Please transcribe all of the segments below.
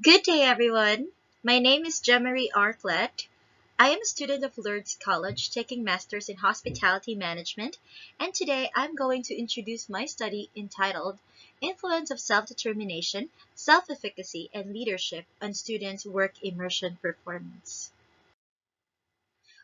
Good day, everyone. My name is Jemarie Arklet. I am a student of Lourdes College taking Masters in Hospitality Management, and today I'm going to introduce my study entitled Influence of Self-Determination, Self-Efficacy, and Leadership on Students' Work Immersion Performance.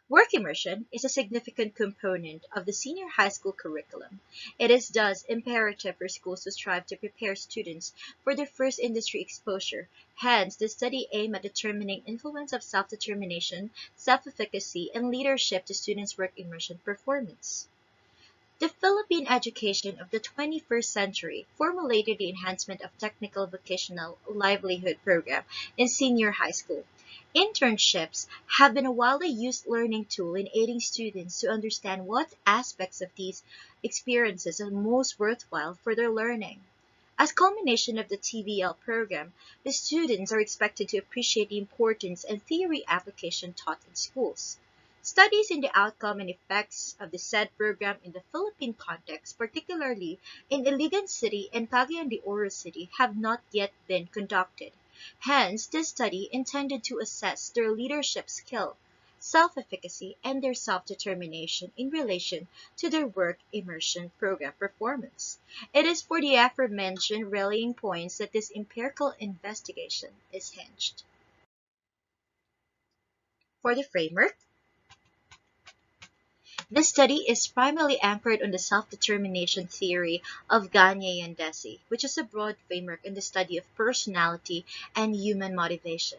Work immersion is a significant component of the senior high school curriculum. It is thus imperative for schools to strive to prepare students for their first industry exposure. Hence, the study aims at determining influence of self-determination, self-efficacy, and leadership to students' work immersion performance. The Philippine education of the 21st century formulated the enhancement of technical vocational livelihood program in senior high school. Internships have been a widely used learning tool in aiding students to understand what aspects of these experiences are most worthwhile for their learning. As culmination of the TVL program, the students are expected to appreciate the importance and theory application taught in schools. Studies in the outcome and effects of the said program in the Philippine context, particularly in Iligan City and Cagayan de Oro City, have not yet been conducted. Hence, this study intended to assess their leadership skill, self-efficacy, and their self-determination in relation to their work immersion program performance. It is for the aforementioned rallying points that this empirical investigation is hinged. For the framework, this study is primarily anchored on the self-determination theory of Gagne and Deci, which is a broad framework in the study of personality and human motivation.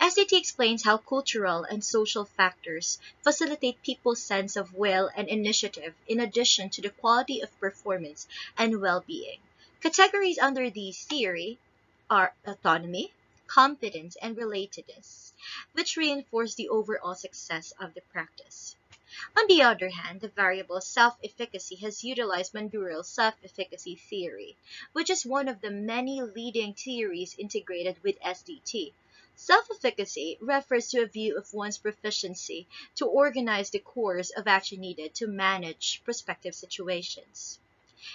SAT explains how cultural and social factors facilitate people's sense of will and initiative in addition to the quality of performance and well-being. Categories under this theory are autonomy, competence, and relatedness, which reinforce the overall success of the practice. On the other hand, the variable self-efficacy has utilized Bandurel's self-efficacy theory, which is one of the many leading theories integrated with SDT. Self-efficacy refers to a view of one's proficiency to organize the course of action needed to manage prospective situations.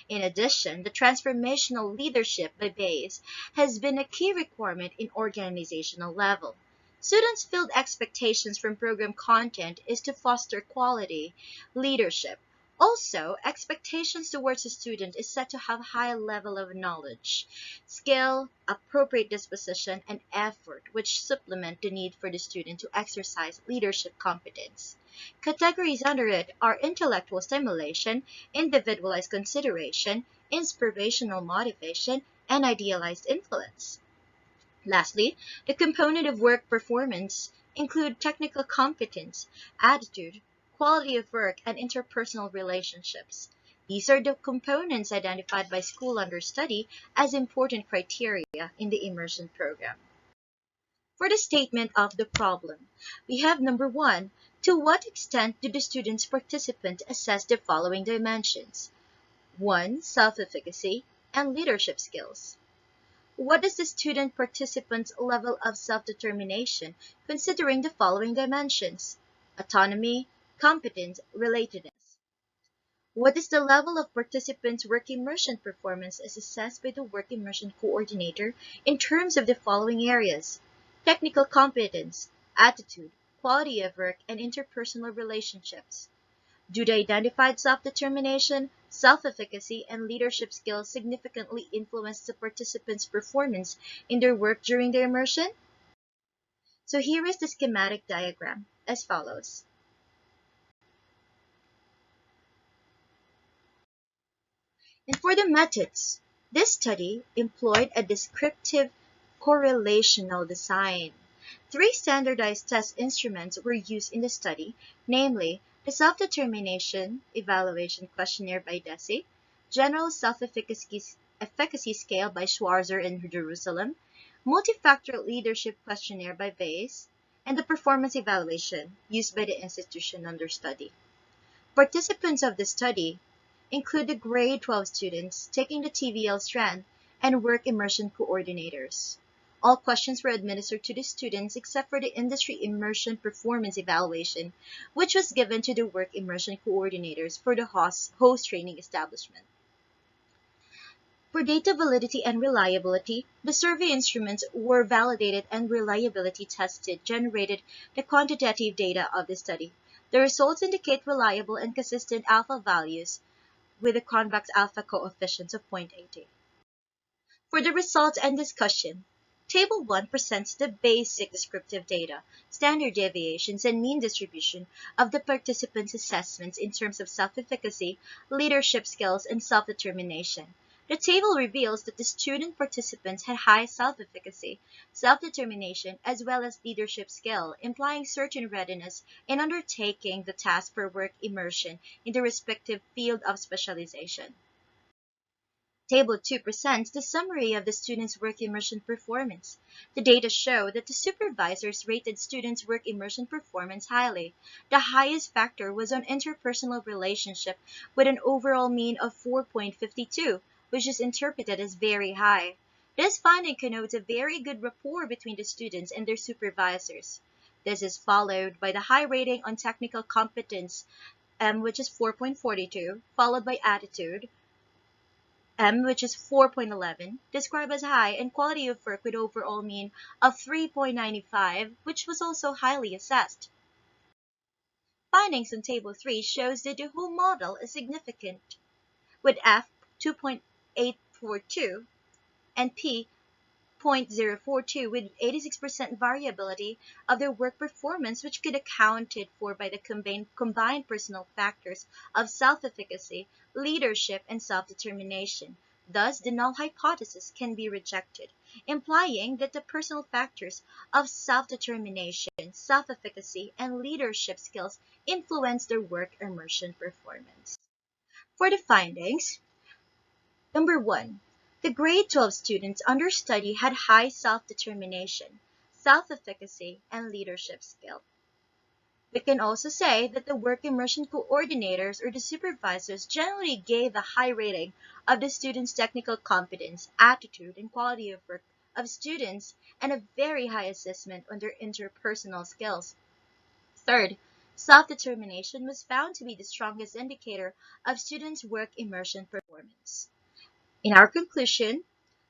In addition, the transformational leadership by Bayes has been a key requirement in organizational level. Students' field expectations from program content is to foster quality leadership. Also, expectations towards a student is set to have high level of knowledge, skill, appropriate disposition, and effort, which supplement the need for the student to exercise leadership competence. Categories under it are intellectual stimulation, individualized consideration, inspirational motivation, and idealized influence. Lastly, the component of work performance include technical competence, attitude, quality of work, and interpersonal relationships. These are the components identified by school understudy as important criteria in the immersion program. For the statement of the problem, we have number one, to what extent do the students participant assess the following dimensions? 1. Self-efficacy and leadership skills. What is the student participant's level of self-determination considering the following dimensions? Autonomy, competence, relatedness. What is the level of participants' work immersion performance as assessed by the work immersion coordinator in terms of the following areas? Technical competence, attitude, quality of work, and interpersonal relationships. Do the identified self-determination, self-efficacy, and leadership skills significantly influence the participants' performance in their work during their immersion? So here is the schematic diagram as follows. And for the methods, this study employed a descriptive correlational design. Three standardized test instruments were used in the study, namely the Self-Determination Evaluation Questionnaire by Deci, General Self-Efficacy Scale by Schwarzer and Jerusalem, Multifactor Leadership Questionnaire by Bayes, and the Performance Evaluation used by the institution under study. Participants of the study include the grade 12 students taking the TVL strand and work immersion coordinators. All questions were administered to the students except for the industry immersion performance evaluation, which was given to the work immersion coordinators for the host training establishment. For data validity and reliability, the survey instruments were validated and reliability tested, generated the quantitative data of the study. The results indicate reliable and consistent alpha values with a convex alpha coefficient of 0.80. For the results and discussion, Table 1 presents the basic descriptive data, standard deviations, and mean distribution of the participants' assessments in terms of self-efficacy, leadership skills, and self-determination. The table reveals that the student participants had high self-efficacy, self-determination, as well as leadership skill, implying certain readiness in undertaking the task for work immersion in the respective field of specialization. Table 2 presents the summary of the students' work immersion performance. The data show that the supervisors rated students' work immersion performance highly. The highest factor was on interpersonal relationship with an overall mean of 4.52, which is interpreted as very high. This finding connotes a very good rapport between the students and their supervisors. This is followed by the high rating on technical competence, which is 4.42, followed by attitude, which is 4.11, described as high, and quality of work with overall mean of 3.95, which was also highly assessed. Findings in Table 3 shows that the whole model is significant, with F 2.842 and P 0.042 with 86% variability of their work performance, which could accounted for by the combined personal factors of self-efficacy, leadership, and self-determination. Thus, the null hypothesis can be rejected, implying that the personal factors of self-determination, self-efficacy, and leadership skills influence their work immersion performance. For the findings, Number 1. The grade 12 students under study had high self-determination, self-efficacy, and leadership skill. We can also say that the work immersion coordinators or the supervisors generally gave a high rating of the students' technical competence, attitude, and quality of work of students, and a very high assessment on their interpersonal skills. Third, self-determination was found to be the strongest indicator of students' work immersion performance. In our conclusion,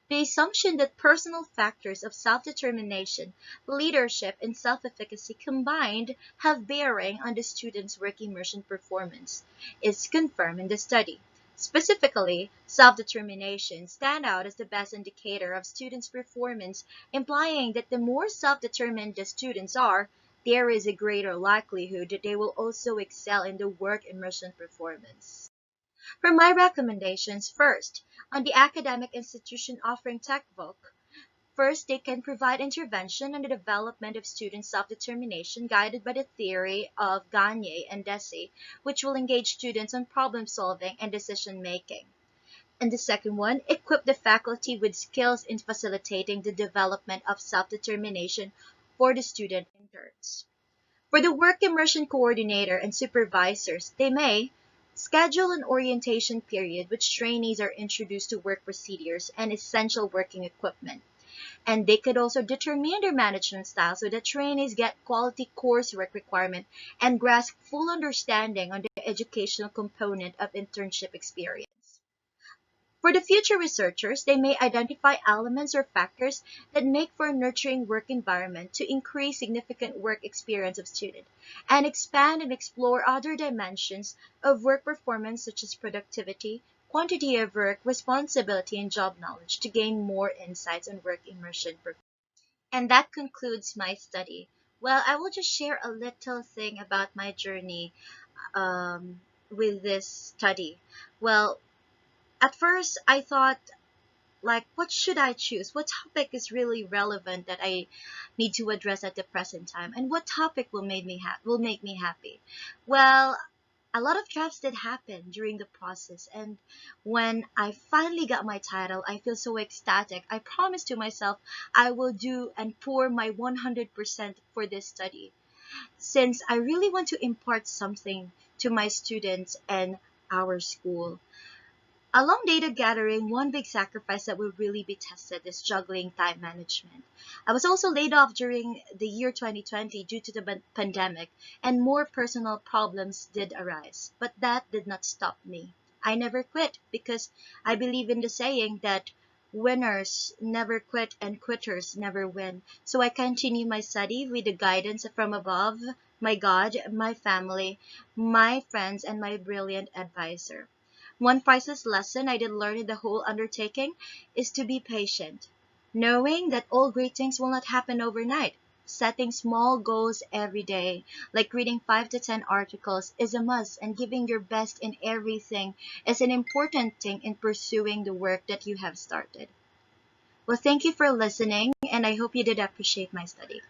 the assumption that personal factors of self-determination, leadership, and self-efficacy combined have bearing on the student's work immersion performance is confirmed in the study. Specifically, self-determination stand out as the best indicator of students' performance, implying that the more self-determined the students are, there is a greater likelihood that they will also excel in the work immersion performance. For my recommendations, first, on the academic institution offering TechVoc, first, they can provide intervention on the development of student self-determination guided by the theory of Gagne and Deci, which will engage students on problem solving and decision making. And the second one, equip the faculty with skills in facilitating the development of self-determination for the student interns. For the work immersion coordinator and supervisors, they may schedule an orientation period which trainees are introduced to work procedures and essential working equipment. And they could also determine their management style so that trainees get quality coursework requirement and grasp full understanding on the educational component of internship experience. For the future researchers, they may identify elements or factors that make for a nurturing work environment to increase significant work experience of students, and expand and explore other dimensions of work performance such as productivity, quantity of work, responsibility, and job knowledge to gain more insights on work immersion. And that concludes my study. Well, I will just share a little thing about my journey with this study. Well, at first, I thought, like, what should I choose? What topic is really relevant that I need to address at the present time? And what topic will make me happy? Well, a lot of drafts did happen during the process, and when I finally got my title, I feel so ecstatic. I promised to myself I will do and pour my 100% for this study, since I really want to impart something to my students and our school. Along data gathering, one big sacrifice that will really be tested is juggling time management. I was also laid off during the year 2020 due to the pandemic, and more personal problems did arise. But that did not stop me. I never quit because I believe in the saying that winners never quit and quitters never win. So I continue my study with the guidance from above, my God, my family, my friends, and my brilliant advisor. One priceless lesson I did learn in the whole undertaking is to be patient, knowing that all great things will not happen overnight. Setting small goals every day, like reading 5 to 10 articles, is a must, and giving your best in everything is an important thing in pursuing the work that you have started. Well, thank you for listening, and I hope you did appreciate my study.